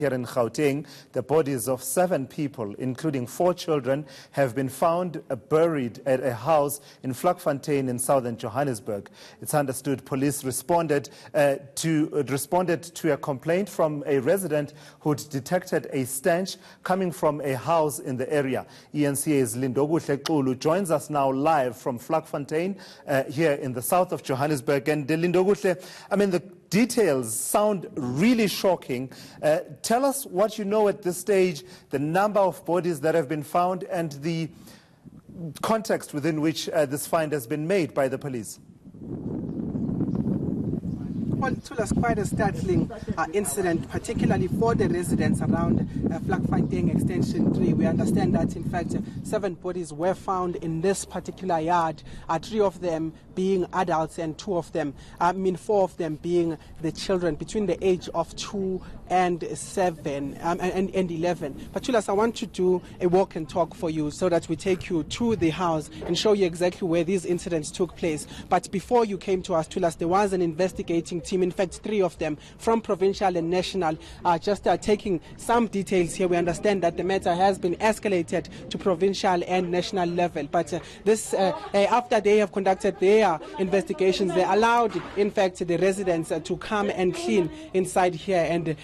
Here in Gauteng, the bodies of 7 people, including 4 children, have been found buried at a house in Vlakfontein in southern Johannesburg. It's understood police responded to a complaint from a resident who'd detected a stench coming from a house in the area. eNCA's Lindokuhle Xulu joins us now live from Vlakfontein here in the south of Johannesburg. And Lindokuhle, I mean, the details sound really shocking. Tell us what you know at this stage, the number of bodies that have been found and the context within which this find has been made by the police. Well, it was quite a startling incident, particularly for the residents around Vlakfontein Extension 3. We understand that, in fact, 7 bodies were found in this particular yard, 3 of them being adults and 4 of them being the children between the age of 2 and 7 and 11. But Tulas, I want to do a walk and talk for you so that we take you to the house and show you exactly where these incidents took place. But before you came to us, Tulas, there was an investigating team, in fact 3 of them from provincial and national, just taking some details here. We understand that the matter has been escalated to provincial and national level, but after they have conducted their investigations, they allowed, in fact, the residents to come and clean inside here. And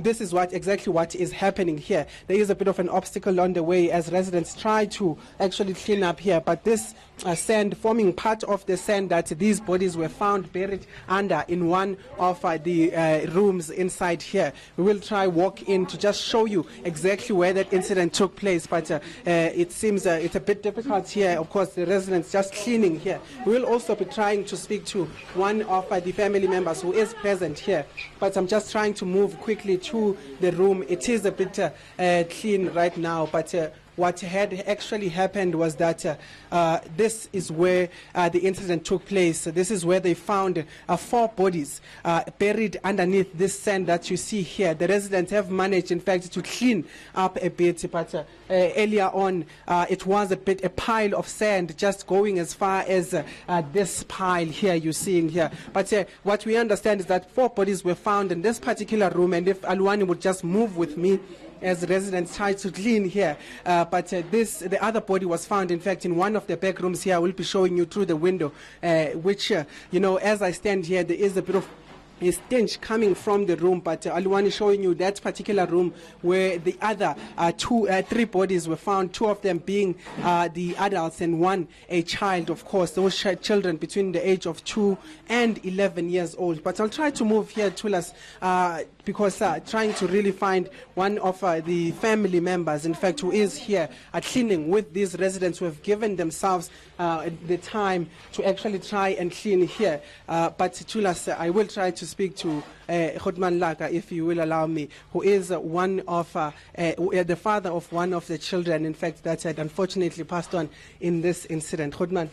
this is exactly what is happening here. There is a bit of an obstacle on the way as residents try to actually clean up here, but this sand forming part of the sand that these bodies were found buried under in one of the rooms inside here. We will try walk in to just show you exactly where that incident took place, but it seems it's a bit difficult here. Of course, the residents just cleaning here. We will also be trying to speak to one of the family members who is present here, but I'm just trying to move quickly to the room. It is a bit clean right now, but what had actually happened was that this is where the incident took place. This is where they found 4 bodies buried underneath this sand that you see here. The residents have managed, in fact, to clean up a bit, but earlier on it was a pile of sand just going as far as this pile here you're seeing here. But what we understand is that 4 bodies were found in this particular room, and if Alwani would just move with me as residents try to clean here. But the other body was found, in fact, in one of the back rooms here. I will be showing you through the window, which, as I stand here, there is a bit of a stench coming from the room, but Alwani showing you that particular room where the other 3 bodies were found, 2 of them being the adults and 1 a child, of course, those children between the age of 2 and 11 years old. But I'll try to move here to us because trying to really find one of the family members, in fact, who is here cleaning with these residents who have given themselves the time to actually try and clean here. But Tulas, I will try to speak to Khodman Laka, if you will allow me, who is one of the father of one of the children, in fact, that had unfortunately passed on in this incident. Khodman,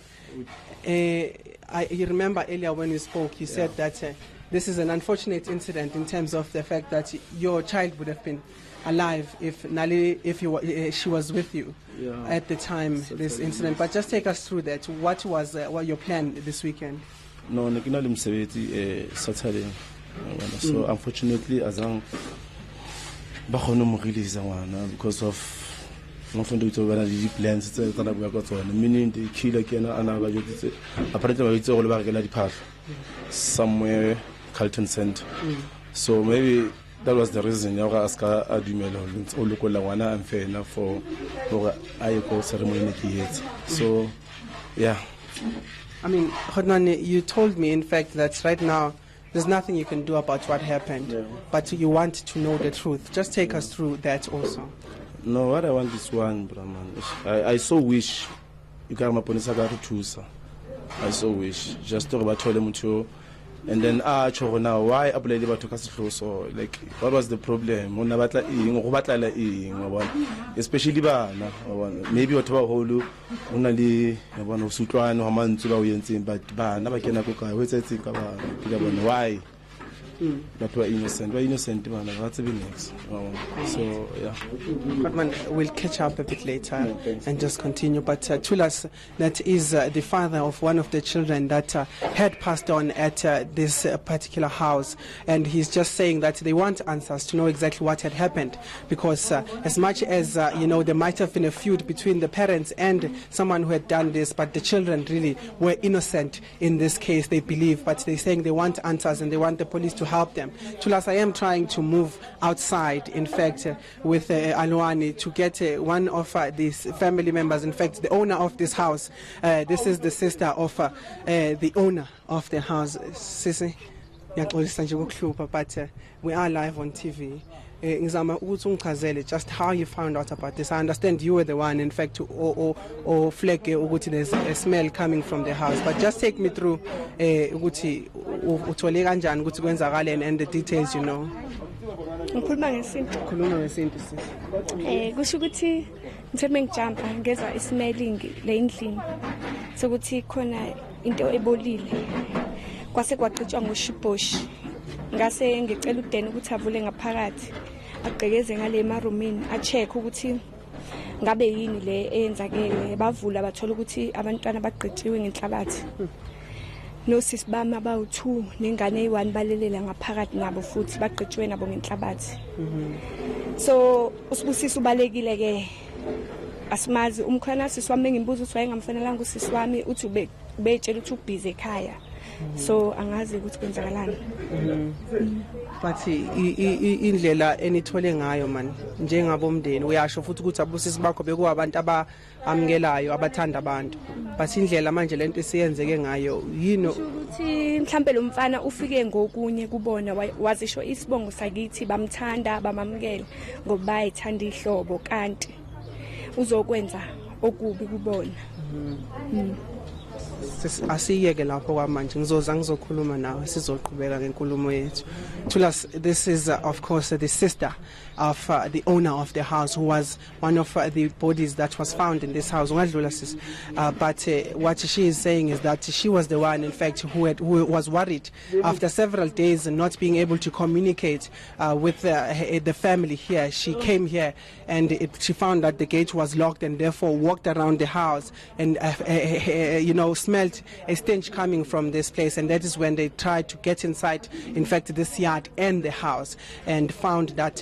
you remember earlier when you spoke, you said that this is an unfortunate incident in terms of the fact that your child would have been alive if she was with you at the time this incident. But just take us through that. What was your plan this weekend? No, Saturday. So unfortunately, azang bakhono mo release ngwana because of mafunda utso bana di plans tse tsana bua ka tsona, meaning the killer kena ana ba jotse apparently ba itse go le ba rekela diphahlo somewhere Carlton Center. So maybe that was the reason ya go aska a dumela o lokola ngwana amfena for a go ceremony ke yetse. So yeah, I mean, Khodman, you told me, in fact, that right now there's nothing you can do about what happened, but you want to know the truth. Just take us through that also. No, what I want is one, Brahman. I so wish you can to I so wish. Just talk about Tolemucho. And then now why apply about to so like what was the problem? Especially maybe what holu only one of Sutran or Mantua but never can why? but we're innocent. We're innocent, man. That's a bit next. So, yeah. But man, we'll catch up a bit later and just continue. But Tulas, that is the father of one of the children that had passed on at this particular house. And he's just saying that they want answers to know exactly what had happened. Because as much as, there might have been a feud between the parents and someone who had done this, but the children really were innocent in this case, they believe. But they're saying they want answers and they want the police to help them. Tulas, I am trying to move outside, in fact, with Alwani to get one of these family members, in fact, the owner of this house. This is the sister of the owner of the house. Sisi, but we are live on TV. Just how you found out about this. I understand you were the one, in fact, or flag there's a smell coming from the house. But just take me through and the details, Ngikhuluma ngesintu kusho ukuthi ngithe mengijampa ngeza ismelling le endlini sokuthi khona into ebolile kwase kwaqhutshwa ngoshiboshi ngase ngicela uDeni ukuthi avule ngaphakathi agqekeze ngale emarumini a check ukuthi ngabe yini le eyenzakele bavula bathola ukuthi abantwana baqhetshiwe ngenhlabathi no sis bami abawu2 nengane eyi1 balelela ngaphakathi nabo futhi baqhetshiwe nabo ngenhlabathi so usibusisa ubalekile ke asimazi umkhwana siswami ngimbuza ukuthi wayengamfanelanga usisi wami uthi ubetshela ukuthi ubhizi ekhaya so angazi ukuthi kwenzakalani but indlela enithole ngayo man njengabomndeni uyasho futhi ukuthi abusisi bakho bekuwabantu abamukelayo abathanda abantu but indlela manje lento isiyenzeke ngayo yini ukuthi mhlambe lo mfana ufike ngokunye kubona wazisho isibongo sakithi bamthanda bamamukela ngoba bayithanda ihlobo kanti uzokwenza okubi kubona asiyeke lapho kwamanje ngizokhuluma nawe sizoqhubeka ngenkulumo yethu. Tulas, this is of course the sister of the owner of the house, who was one of the bodies that was found in this house. But what she is saying is that she was the one, in fact, who was worried after several days and not being able to communicate with the family here. She came here and she found that the gate was locked and therefore walked around the house and smelled a stench coming from this place, and that is when they tried to get inside, in fact, this yard and the house, and found that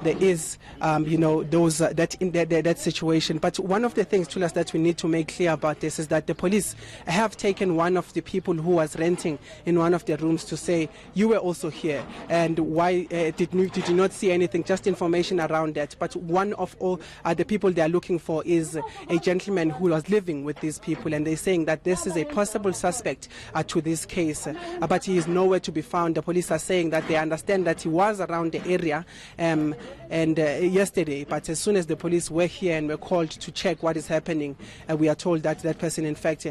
there is, that situation. But one of the things, Tulas, that we need to make clear about this is that the police have taken one of the people who was renting in one of the rooms to say, you were also here, and why did you not see anything? Just information around that. But one of all the people they are looking for is a gentleman who was living with these people, and they're saying that this is a possible suspect to this case, but he is nowhere to be found. The police are saying that they understand that he was around the area yesterday, but as soon as the police were here and were called to check what is happening, we are told that that person, in fact,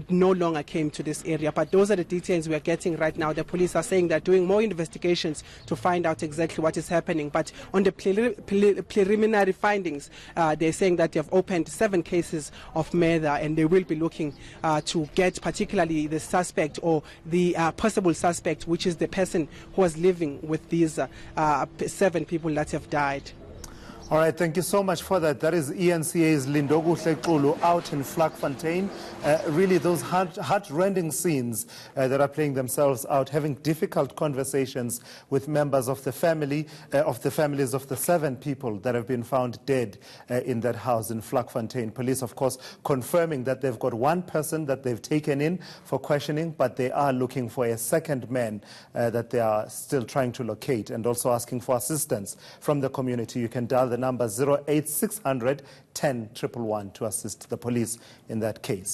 no longer came to this area. But those are the details we are getting right now. The police are saying they're doing more investigations to find out exactly what is happening. But on the preliminary findings, they're saying that they have opened 7 cases of murder, and they will be looking to get particularly the suspect or the possible suspect, which is the person who was living with these 7 people that have died. All right, thank you so much for that. That is eNCA's Lindokuhle Xulu out in Vlakfontein. Really those heart-rending scenes that are playing themselves out, having difficult conversations with members of the family, of the families of the 7 people that have been found dead in that house in Vlakfontein. Police, of course, confirming that they've got 1 person that they've taken in for questioning, but they are looking for a 2nd man that they are still trying to locate, and also asking for assistance from the community. You can dial the number 08600 10 111 to assist the police in that case.